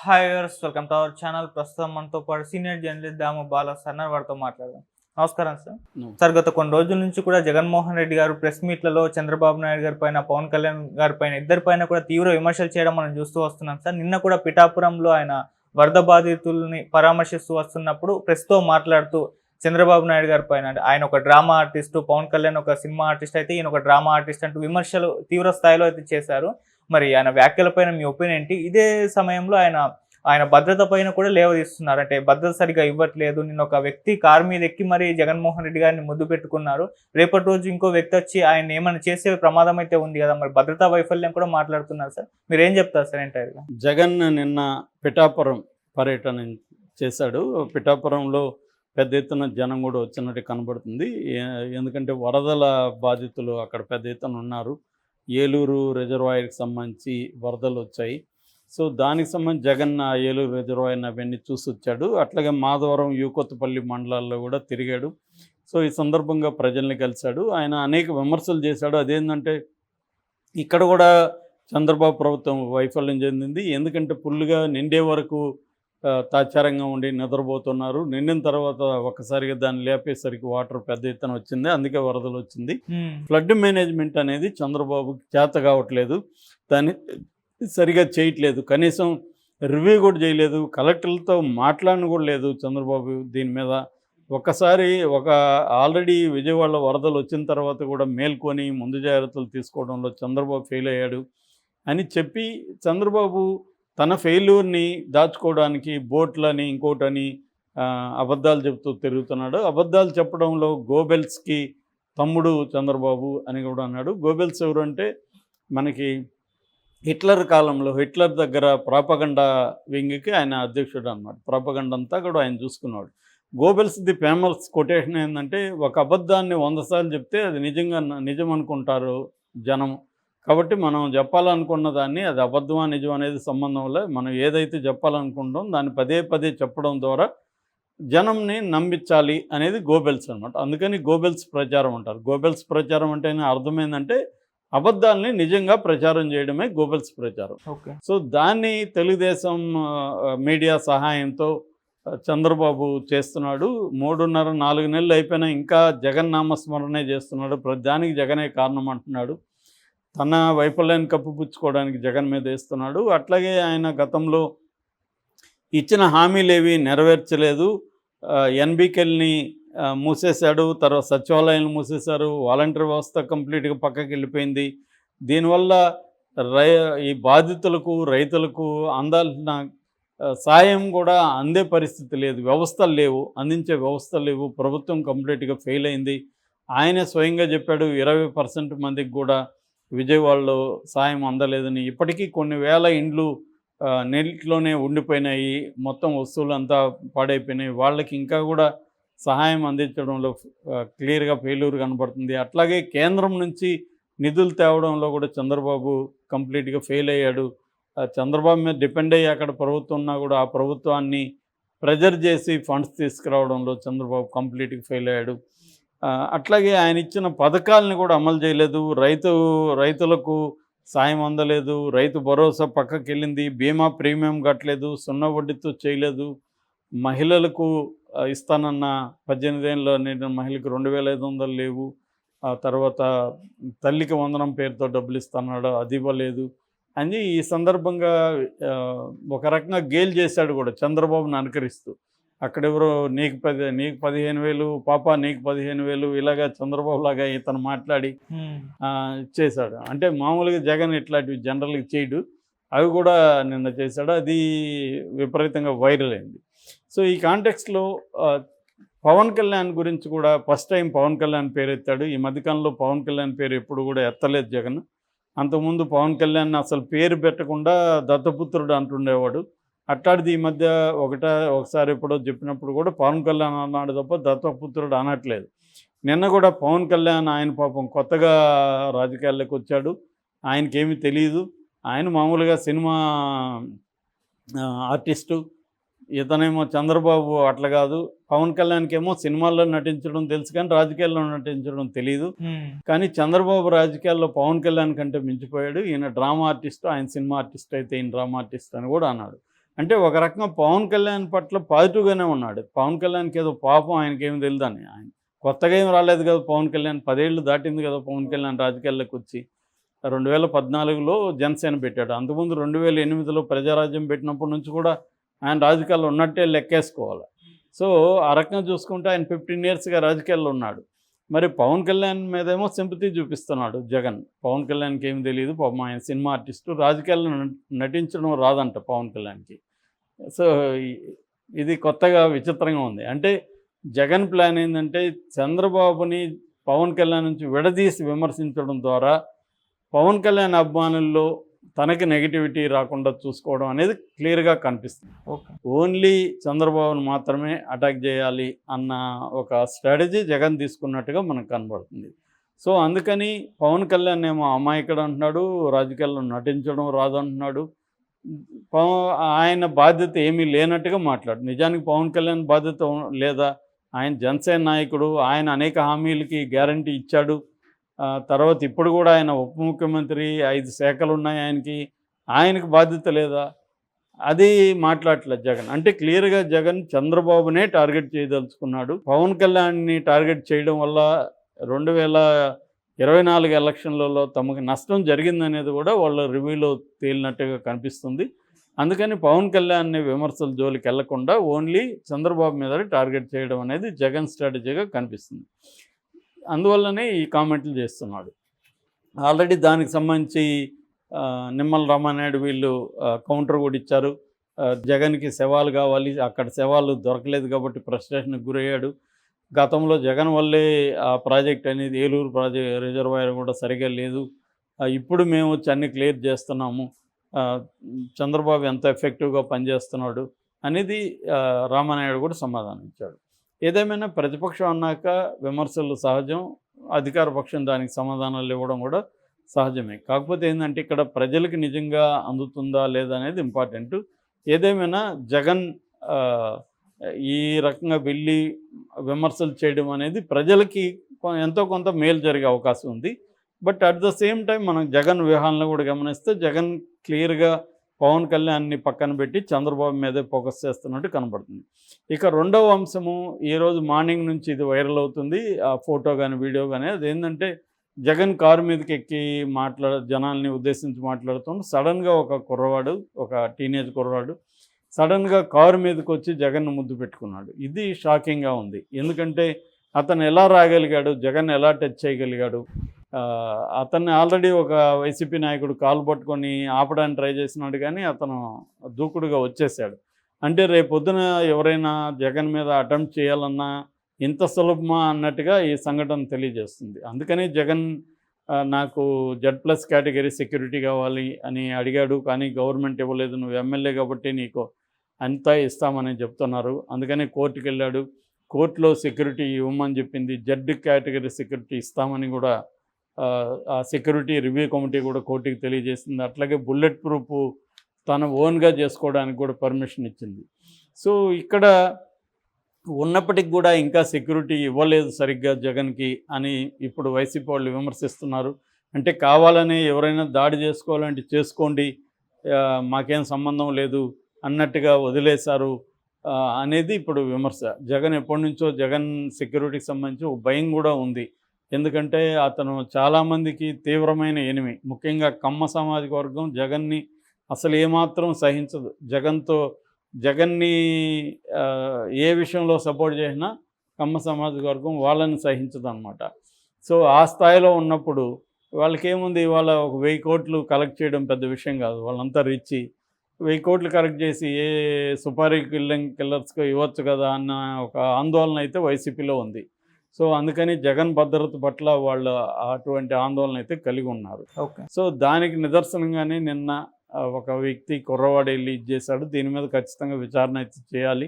Hi viewers, welcome to our channel. ప్రస్తుతం మనతో పాటు సీనియర్ జర్నలిస్ట్ దాము బాలా సార్ వారితో మాట్లాడదాం. నమస్కారం సార్. సార్, గత కొన్ని రోజుల నుంచి కూడా జగన్మోహన్ రెడ్డి గారు ప్రెస్ మీట్లలో చంద్రబాబు నాయుడు గారి పైన, పవన్ కళ్యాణ్ గారి పైన, ఇద్దరి పైన కూడా తీవ్ర విమర్శలు చేయడం మనం చూస్తూ వస్తున్నాం సార్. నిన్న కూడా పిఠాపురంలో ఆయన వరద బాధితుల్ని పరామర్శిస్తూ వస్తున్నప్పుడు ప్రెస్తో మాట్లాడుతూ చంద్రబాబు నాయుడు గారి పైన, ఆయన ఒక డ్రామా ఆర్టిస్టు, పవన్ కళ్యాణ్ ఒక సినిమా ఆర్టిస్ట్ అయితే ఈయన ఒక డ్రామా ఆర్టిస్ట్ అంటూ విమర్శలు తీవ్ర స్థాయిలో అయితే చేశారు. మరి ఆయన వ్యాఖ్యలపైన మీ ఒపీనియన్ ఏంటి? ఇదే సమయంలో ఆయన భద్రత పైన కూడా లేవదీస్తున్నారు. అంటే భద్రత సరిగా ఇవ్వట్లేదు. నిన్న ఒక వ్యక్తి కారు మీద ఎక్కి మరి జగన్మోహన్ రెడ్డి గారిని ముద్దు పెట్టుకున్నారు. రేపటి రోజు ఇంకో వ్యక్తి వచ్చి ఆయన ఏమైనా చేసే ప్రమాదం అయితే ఉంది కదా, మరి భద్రతా వైఫల్యం కూడా మాట్లాడుతున్నారు సార్. మీరు ఏం చెప్తారు సార్ ఎంటైర్గా? జగన్ నిన్న పిఠాపురం పర్యటన చేశాడు. పిఠాపురంలో పెద్ద ఎత్తున జనం కూడా వచ్చినట్టు కనబడుతుంది. ఎందుకంటే వరదల బాధితులు అక్కడ పెద్ద ఎత్తున ఉన్నారు. ఏలూరు రిజర్వాయర్కి సంబంధించి వరదలు వచ్చాయి. సో దానికి సంబంధించి జగన్ ఆ ఏలూరు రిజర్వాయర్ని అవన్నీ చూసి వచ్చాడు. అట్లాగే మాధవరం, యూకొత్తపల్లి మండలాల్లో కూడా తిరిగాడు. సో ఈ సందర్భంగా ప్రజల్ని కలిశాడు. ఆయన అనేక విమర్శలు చేశాడు. అదేంటంటే ఇక్కడ కూడా చంద్రబాబు ప్రభుత్వం వైఫల్యం చెందింది. ఎందుకంటే ఫుల్గా నిండే వరకు తాచారంగా ఉండి నిద్రపోతున్నారు. నిండిన తర్వాత ఒక్కసారిగా దాన్ని లేపేసరికి వాటర్ పెద్ద ఎత్తున వచ్చింది. అందుకే వరదలు వచ్చింది. ఫ్లడ్ మేనేజ్మెంట్ అనేది చంద్రబాబుకి చేత కావట్లేదు. దాన్ని సరిగా చేయట్లేదు. కనీసం రివ్యూ కూడా చేయలేదు. కలెక్టర్లతో మాట్లాడిన కూడా లేదు చంద్రబాబు దీని మీద. ఒక్కసారి ఆల్రెడీ విజయవాడలో వరదలు వచ్చిన తర్వాత కూడా మేల్కొని ముందు జాగ్రత్తలు తీసుకోవడంలో చంద్రబాబు ఫెయిల్ అయ్యాడు అని చెప్పి చంద్రబాబు తన ఫెయిల్యూర్ని దాచుకోవడానికి బోట్లని ఇంకోటని అబద్ధాలు చెబుతూ తిరుగుతున్నాడు. అబద్ధాలు చెప్పడంలో గోబెల్స్కి తమ్ముడు చంద్రబాబు అని కూడా అన్నాడు. గోబెల్స్ ఎవరు అంటే మనకి హిట్లర్ కాలంలో హిట్లర్ దగ్గర ప్రాపగండా వింగ్కి ఆయన అధ్యక్షుడు అన్నమాట. ప్రాపగండా అంతా కూడా ఆయన చూసుకున్నాడు. గోబెల్స్ది ఫేమస్ కొటేషన్ ఏంటంటే, ఒక అబద్ధాన్ని 100 సార్లు చెప్తే అది నిజం అనుకుంటారు జనం. కాబట్టి మనం చెప్పాలనుకున్న దాన్ని అది అబద్ధమా నిజం అనేది సంబంధం వల్ల మనం ఏదైతే చెప్పాలనుకుంటాం దాన్ని పదే పదే చెప్పడం ద్వారా జనంని నమ్మించాలి అనేది గోబెల్స్ అనమాట. అందుకని గోబెల్స్ ప్రచారం అంటారు. గోబెల్స్ ప్రచారం అంటేనే అర్థమైందంటే అబద్ధాలని నిజంగా ప్రచారం చేయడమే గోబెల్స్ ప్రచారం. సో దాన్ని తెలుగుదేశం మీడియా సహాయంతో చంద్రబాబు చేస్తున్నాడు. 3.5-4 నెలలు అయిపోయినా ఇంకా జగన్ నామస్మరణే చేస్తున్నాడు. దానికి జగనే కారణం అంటున్నాడు. తన వైఫల్యాన్ని కప్పిపుచ్చుకోవడానికి జగన్ మీద వేస్తున్నాడు. అట్లాగే ఆయన గతంలో ఇచ్చిన హామీలేవి నెరవేర్చలేదు. ఎన్బికెల్ని మూసేశాడు. తర్వాత సచివాలయాలను మూసేశారు. వాలంటీర్ వ్యవస్థ కంప్లీట్గా పక్కకి వెళ్ళిపోయింది. దీనివల్ల ఈ బాధితులకు, రైతులకు అందాల్సిన సాయం కూడా అందే పరిస్థితి లేదు. వ్యవస్థలు లేవు, అందించే వ్యవస్థలు లేవు. ప్రభుత్వం కంప్లీట్గా ఫెయిల్ అయింది. ఆయనే స్వయంగా చెప్పాడు 20% మందికి కూడా విజయవాడలో సాయం అందలేదని. ఇప్పటికీ కొన్ని వేల ఇండ్లు నీటిలోనే ఉండిపోయినాయి. మొత్తం వస్తువులు అంతా పాడైపోయినాయి. వాళ్ళకి ఇంకా కూడా సహాయం అందించడంలో క్లియర్గా ఫెయిల్యూర్ కనబడుతుంది. అట్లాగే కేంద్రం నుంచి నిధులు తేవడంలో కూడా చంద్రబాబు కంప్లీట్గా ఫెయిల్ అయ్యాడు. చంద్రబాబు మీద డిపెండ్ అయ్యి అక్కడ ప్రభుత్వం ఉన్నా కూడా ఆ ప్రభుత్వాన్ని ప్రెజర్ చేసి ఫండ్స్ తీసుకురావడంలో చంద్రబాబు కంప్లీట్గా ఫెయిల్ అయ్యాడు. అట్లాగే ఆయన ఇచ్చిన పథకాలని కూడా అమలు చేయలేదు. రైతులకు సాయం అందలేదు. రైతు భరోసా పక్కకి వెళ్ళింది. బీమా ప్రీమియం కట్టలేదు. 0 వడ్డీతో చేయలేదు. మహిళలకు ఇస్తానన్న 18 ఏళ్ళ నిండిన మహిళలకు 2,500 లేవు. ఆ తర్వాత తల్లికి వందనం పేరుతో డబ్బులు ఇస్తున్నాడు, అది ఇవ్వలేదు అని ఈ సందర్భంగా ఒక రకంగా గేల్ చేశాడు కూడా చంద్రబాబుని అనుకరిస్తూ. అక్కడెవరో నీకు 15,000, పాప నీకు 15,000 ఇలాగా చంద్రబాబు లాగా ఇతను మాట్లాడి చేశాడు. అంటే మామూలుగా జగన్ ఇట్లాంటివి జనరల్గా చేయడు, అవి కూడా నిన్న చేశాడు. అది విపరీతంగా వైరల్ అయింది. సో ఈ కాంటెక్స్లో పవన్ కళ్యాణ్ గురించి కూడా ఫస్ట్ టైం పవన్ కళ్యాణ్ పేరు ఎత్తాడు. ఈ మధ్యకాలంలో పవన్ కళ్యాణ్ పేరు ఎప్పుడు కూడా ఎత్తలేదు జగన్. అంతకుముందు పవన్ కళ్యాణ్ అసలు పేరు పెట్టకుండా దత్తపుత్రుడు అంటుండేవాడు. అట్లాంటిది ఈ మధ్య ఒకసారి ఎప్పుడో చెప్పినప్పుడు కూడా పవన్ కళ్యాణ్ అన్నాడు తప్ప దత్తపుత్రుడు అనట్లేదు. నిన్న కూడా పవన్ కళ్యాణ్ ఆయన పాపం కొత్తగా రాజకీయాల్లోకి వచ్చాడు. ఆయనకేమీ తెలియదు. ఆయన మామూలుగా సినిమా ఆర్టిస్టు. ఇతనేమో చంద్రబాబు అట్లా కాదు. పవన్ కళ్యాణ్కి ఏమో సినిమాల్లో నటించడం తెలుసు కానీ రాజకీయాల్లో నటించడం తెలియదు. కానీ చంద్రబాబు రాజకీయాల్లో పవన్ కళ్యాణ్ కంటే మించిపోయాడు. ఈయన డ్రామా ఆర్టిస్ట్, ఆయన సినిమా ఆర్టిస్ట్ అయితే ఈయన డ్రామా ఆర్టిస్ట్ అని కూడా అన్నాడు. అంటే ఒక రకంగా పవన్ కళ్యాణ్ పట్ల పాజిటివ్గానే ఉన్నాడు. పవన్ కళ్యాణ్కి ఏదో పాపం ఆయనకేమి తెలియదని, ఆయన కొత్తగా ఏం రాలేదు కదా పవన్ కళ్యాణ్, 10 ఏళ్ళు దాటింది కదా పవన్ కళ్యాణ్ రాజకీయాల్లోకి వచ్చి. 2014లో జనసేన పెట్టాడు. అంతకుముందు 2008లో ప్రజారాజ్యం పెట్టినప్పటి నుంచి కూడా ఆయన రాజకీయాల్లో ఉన్నట్టే లెక్కేసుకోవాలి. సో ఆ రకంగా చూసుకుంటే ఆయన 15 ఇయర్స్గా రాజకీయాల్లో ఉన్నాడు. మరి పవన్ కళ్యాణ్ మీదేమో సింపతి చూపిస్తున్నాడు జగన్. పవన్ కళ్యాణ్కి ఏమి తెలియదు, పాపం ఆయన సినిమా ఆర్టిస్టు, రాజకీయాల్లో నటించడం రాదంట పవన్ కళ్యాణ్కి. సో ఇది కొత్తగా విచిత్రంగా ఉంది. అంటే జగన్ ప్లాన్ ఏంటంటే చంద్రబాబుని పవన్ కళ్యాణ్ నుంచి విడదీసి విమర్శించడం ద్వారా పవన్ కళ్యాణ్ అభిమానుల్లో తనకి నెగిటివిటీ రాకుండా చూసుకోవడం అనేది క్లియర్గా కనిపిస్తుంది. ఓన్లీ చంద్రబాబును మాత్రమే అటాక్ చేయాలి అన్న ఒక స్ట్రాటజీ జగన్ తీసుకున్నట్టుగా మనకు కనబడుతుంది. సో అందుకని పవన్ కళ్యాణ్ ఏమో అమాయకుడు అంటున్నాడు, రాజకీయాల్లో నటించడం రాదంటున్నాడు, ఆయన బాధ్యత ఏమీ లేనట్టుగా మాట్లాడు. నిజానికి పవన్ కళ్యాణ్ బాధ్యత లేదా? ఆయన జనసేన నాయకుడు, ఆయన అనేక హామీలకి గ్యారంటీ ఇచ్చాడు. తర్వాత ఇప్పుడు కూడా ఆయన ఉప ముఖ్యమంత్రి, 5 శాఖలు ఉన్నాయి ఆయనకి బాధ్యత లేదా? అది మాట్లాడట్లేదు జగన్. అంటే క్లియర్గా జగన్ చంద్రబాబునే టార్గెట్ చేయదలుచుకున్నాడు. పవన్ కళ్యాణ్ని టార్గెట్ చేయడం వల్ల 2024 ఎలక్షన్లలో తమకు నష్టం జరిగిందనేది కూడా వాళ్ళ రివ్యూలో తేలినట్టుగా కనిపిస్తుంది. అందుకని పవన్ కళ్యాణ్ని విమర్శల జోలికి వెళ్లకుండా ఓన్లీ చంద్రబాబు మీద టార్గెట్ చేయడం అనేది జగన్ స్ట్రాటజీగా కనిపిస్తుంది. అందువల్లనే ఈ కామెంట్లు చేస్తున్నాడు. ఆల్రెడీ దానికి సంబంధించి నిమ్మల రామానాయుడు వీళ్ళు కౌంటర్ కూడా ఇచ్చారు. జగన్కి శవాలు కావాలి, అక్కడ శవాలు దొరకలేదు కాబట్టి ఫ్రస్ట్రేషన్కి గురయ్యాడు. గతంలో జగన్ వల్లే ఆ ప్రాజెక్ట్ అనేది ఏలూరు రిజర్వాయర్ కూడా సరిగా లేదు, ఇప్పుడు మేము వచ్చి అన్ని క్లియర్ చేస్తున్నాము, చంద్రబాబు ఎంత ఎఫెక్టివ్గా పనిచేస్తున్నాడు అనేది రామానాయుడు కూడా సమాధానం ఇచ్చాడు. ఏదేమైనా ప్రతిపక్షం అన్నాక విమర్శలు సహజం, అధికార పక్షం దానికి సమాధానాలు ఇవ్వడం కూడా సహజమే. కాకపోతే ఏంటంటే ఇక్కడ ప్రజలకు నిజంగా అందుతుందా లేదా అనేది ఇంపార్టెంట్. ఏదేమైనా జగన్ ఈ రకంగా వెళ్ళి విమర్శలు చేయడం అనేది ప్రజలకి ఎంతో కొంత మేలు జరిగే అవకాశం ఉంది. But at the same time మనం జగన్ వ్యూహాలను కూడా గమనిస్తే జగన్ క్లియర్గా పవన్ కళ్యాణ్ని పక్కన పెట్టి చంద్రబాబు మీదే ఫోకస్ చేస్తున్నట్టు కనబడుతుంది. ఇక రెండవ అంశము, ఈరోజు మార్నింగ్ నుంచి ఇది వైరల్ అవుతుంది, ఆ ఫోటో కానీ వీడియో కానీ. అదేంటంటే జగన్ కారు మీదకి ఎక్కి జనాల్ని ఉద్దేశించి మాట్లాడుతూ సడన్గా ఒక కుర్రవాడు, ఒక టీనేజ్ కుర్రవాడు సడన్గా కారు మీదకి వచ్చి జగన్ను ముద్దు పెట్టుకున్నాడు. ఇది షాకింగ్గా ఉంది. ఎందుకంటే అతను ఎలా రాగలిగాడు, జగన్ ఎలా టచ్ చేయగలిగాడు? అతన్ని ఆల్రెడీ ఒక వైసీపీ నాయకుడు కాలు పట్టుకొని ఆపడానికి ట్రై చేసినాడు, కానీ అతను దూకుడుగా వచ్చేసాడు. అంటే రేపొద్దున ఎవరైనా జగన్ మీద అటెంప్ట్ చేయాలన్నా ఇంత సులభమా అన్నట్టుగా ఈ సంఘటన తెలియజేస్తుంది. అందుకని జగన్ నాకు Z+ కేటగిరీ సెక్యూరిటీ కావాలి అని అడిగాడు, కానీ గవర్నమెంట్ ఇవ్వలేదు, నువ్వు ఎమ్మెల్యే కాబట్టి నీకు అంతా ఇస్తామని చెప్తున్నారు. అందుకని కోర్టుకు వెళ్ళాడు, కోర్టులో సెక్యూరిటీ ఇవ్వమని చెప్పింది, Z కేటగిరీ సెక్యూరిటీ ఇస్తామని కూడా ఆ సెక్యూరిటీ రివ్యూ కమిటీ కూడా కోర్టుకి తెలియజేసింది. అట్లాగే బుల్లెట్ ప్రూఫ్ తన ఓన్గా చేసుకోవడానికి కూడా పర్మిషన్ ఇచ్చింది. సో ఇక్కడ ఉన్నప్పటికి కూడా ఇంకా సెక్యూరిటీ ఇవ్వలేదు సరిగ్గా జగన్కి అని ఇప్పుడు వైసీపీ వాళ్ళు విమర్శిస్తున్నారు. అంటే కావాలని ఎవరైనా దాడి చేసుకోవాలంటే చేసుకోండి, మాకేం సంబంధం లేదు అన్నట్టుగా వదిలేశారు అనేది ఇప్పుడు విమర్శ. జగన్ ఎప్పటి నుంచో జగన్ సెక్యూరిటీకి సంబంధించి ఒక భయం కూడా ఉంది. ఎందుకంటే అతను చాలామందికి తీవ్రమైన ఎనిమి, ముఖ్యంగా కమ్మ సామాజిక వర్గం జగన్ని అసలు ఏమాత్రం సహించదు. జగన్ని ఏ విషయంలో సపోర్ట్ చేసినా కమ్మ సామాజిక వర్గం వాళ్ళని సహించదు అన్నమాట. సో ఆ స్థాయిలో ఉన్నప్పుడు వాళ్ళకేముంది, వాళ్ళ ఒక 1000 కోట్లు కలెక్ట్ చేయడం పెద్ద విషయం కాదు. వాళ్ళంతా రిచ్, 1000 కోట్లు కలెక్ట్ చేసి ఏ సుపారీ కిల్లర్స్కో ఇవ్వచ్చు కదా అన్న ఒక ఆందోళన అయితే వైసీపీలో ఉంది. సో అందుకని జగన్ భద్రత పట్ల వాళ్ళు అటువంటి ఆందోళన అయితే కలిగి ఉన్నారు. సో దానికి నిదర్శనంగానే నిన్న ఒక వ్యక్తి కుర్రవాడు వెళ్ళి ఇది చేశాడు. దీని మీద ఖచ్చితంగా విచారణ అయితే చేయాలి.